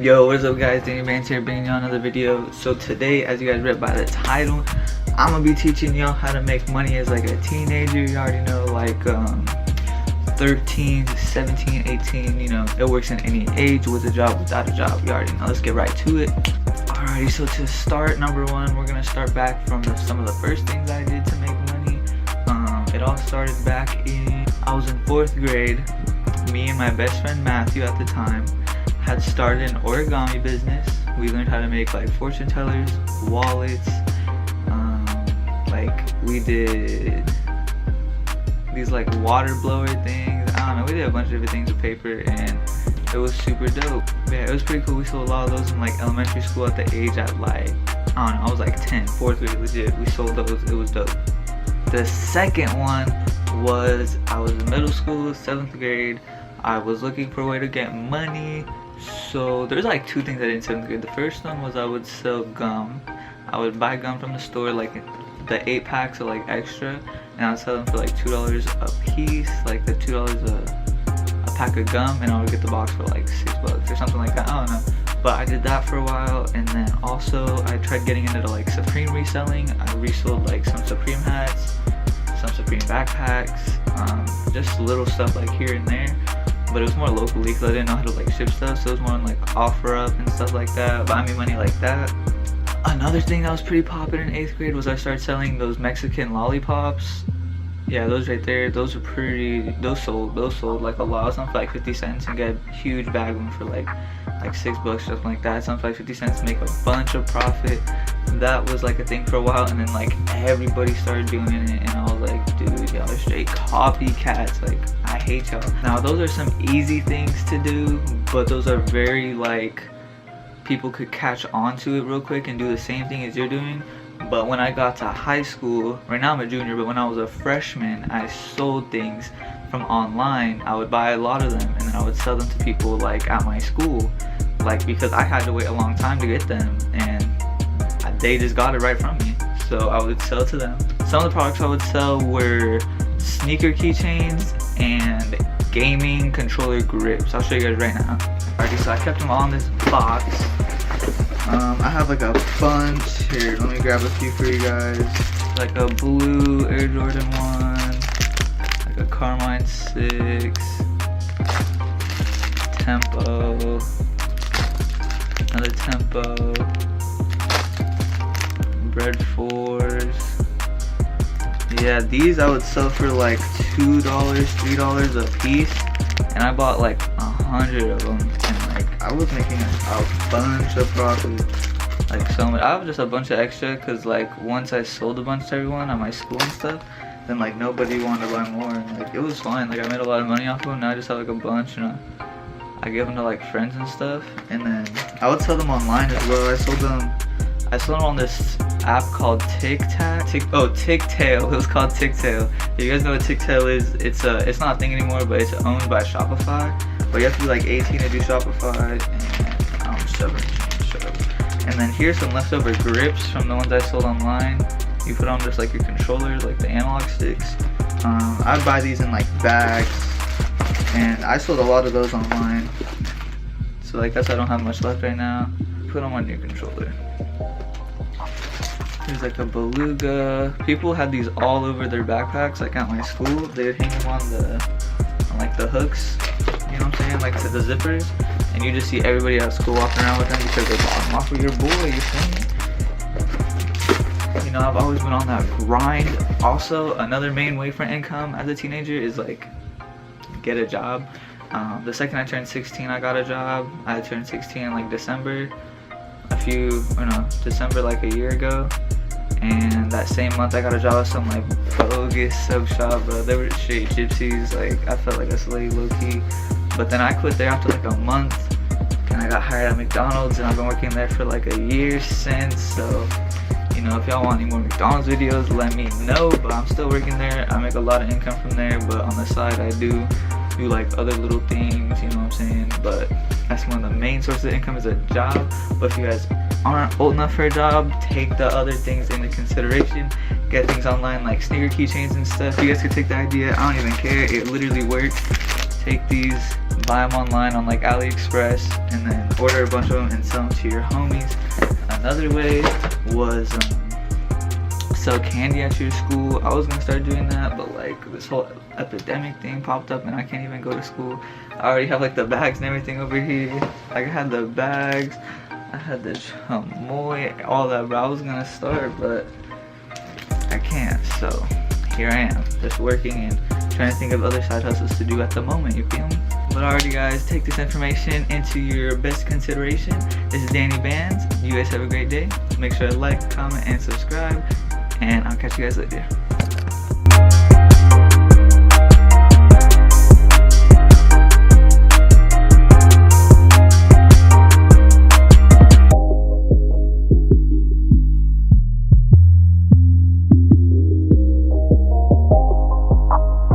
Yo, what is up guys, Danny Vance here bringing you another video. So today, as you guys read by the title, I'm gonna be teaching y'all how to make money as like a teenager. You already know, like 13, 17, 18, you know, it works in any age, with a job, without a job. You already know. Let's get right to it. Alrighty, so to start, number one, we're gonna start back from some of the first things I did to make money. It all started back I was in 4th grade. Me and my best friend Matthew at the time had started an origami business. We learned how to make like fortune tellers, wallets, like we did these like water blower things. I don't know, we did a bunch of different things with paper and it was super dope. Yeah, it was pretty cool. We sold a lot of those in like elementary school at the age at like, I don't know, I was like 10, 4th grade legit. We sold those, it was dope. The second one was, I was in middle school, 7th grade. I was looking for a way to get money. So there's like two things I did in 7th grade. The first one was I would sell gum. I would buy gum from the store, like the 8 packs are like extra, and I would sell them for like $2 a piece, like the $2 a pack of gum, and I would get the box for like $6 or something like that. I don't know. But I did that for a while, and then also I tried getting into like Supreme reselling. I resold like some Supreme hats, some Supreme backpacks, just little stuff like here and there. But it was more locally because I didn't know how to like ship stuff, so it was more on like OfferUp and stuff like that. Buy me money like that. Another thing that was pretty popular in 8th grade was I started selling those Mexican lollipops. Yeah, those right there, those are pretty, those sold like a lot. Some for like 50 cents and get a huge bag of them for like $6, something like that. Some for like 50 cents, make a bunch of profit. That was like a thing for a while, and then like everybody started doing it, and I was like, dude, y'all are straight copycats, like I hate y'all. Now those are some easy things to do, but those are very like, people could catch on to it real quick and do the same thing as you're doing. But when I got to high school, right now I'm a junior, but when I was a freshman, I sold things from online. I would buy a lot of them and then I would sell them to people like at my school, like because I had to wait a long time to get them and they just got it right from me. So I would sell to them. Some of the products I would sell were sneaker keychains and gaming controller grips. I'll show you guys right now. Alrighty, so I kept them all in this box. I have like a bunch here. Let me grab a few for you guys. Like a blue Air Jordan 1, like a Carmine 6, Tempo, another Tempo, Bread 4s. Yeah, these I would sell for like $2, $3 a piece, and I bought like 100 of them, and like I was making a bunch of profit. Like so much. I have just a bunch of extra because like once I sold a bunch to everyone at my school and stuff, then like nobody wanted to buy more, and like it was fine. Like I made a lot of money off of them. Now I just have like a bunch, you know. I gave them to like friends and stuff, and then I would sell them online as well. I sold them on this app called Ticktail. It was called Ticktail. You guys know what Ticktail is? It's not a thing anymore, but it's owned by Shopify. But you have to be like 18 to do Shopify, and shut up. And then here's some leftover grips from the ones I sold online. You put on just like your controllers, like the analog sticks. I'd buy these in like bags, and I sold a lot of those online. So like that's why I don't have much left right now. Put them on your controller. There's like a beluga. People had these all over their backpacks, like at my school. They would hang them on like the hooks, you know what I'm saying, like to the zippers, and you just see everybody at school walking around with them because they bought them off of your boy, you feel me? You know, I've always been on that grind. Also, another main way for income as a teenager is like get a job. The second I turned 16, I got a job. I turned 16 in like December like a year ago, and that same month I got a job at some like bogus sub shop, bro. They were straight gypsies. Like I felt like a slave low-key, but then I quit there after like a month and I got hired at McDonald's, and I've been working there for like a year since. So you know, if y'all want any more McDonald's videos, let me know. But I'm still working there. I make a lot of income from there, but on the side I do like other little things, you know what I'm saying? But that's one of the main sources of income, is a job. But if you guys aren't old enough for a job, take the other things into consideration. Get things online like sneaker keychains and stuff. You guys can take the idea. I don't even care. It literally works. Take these, buy them online on like AliExpress and then order a bunch of them and sell them to your homies. Another way was sell candy at your school. I was gonna start doing that, but like this whole epidemic thing popped up and I can't even go to school. I already have like the bags and everything over here. Like I had the bags, I had the chamoy, all that, bro. I was gonna start, but I can't, so here I am, just working and trying to think of other side hustles to do at the moment, you feel me? But alrighty guys, take this information into your best consideration. This is Danny Bands. You guys have a great day. Make sure to like, comment, and subscribe, and I'll catch you guys later.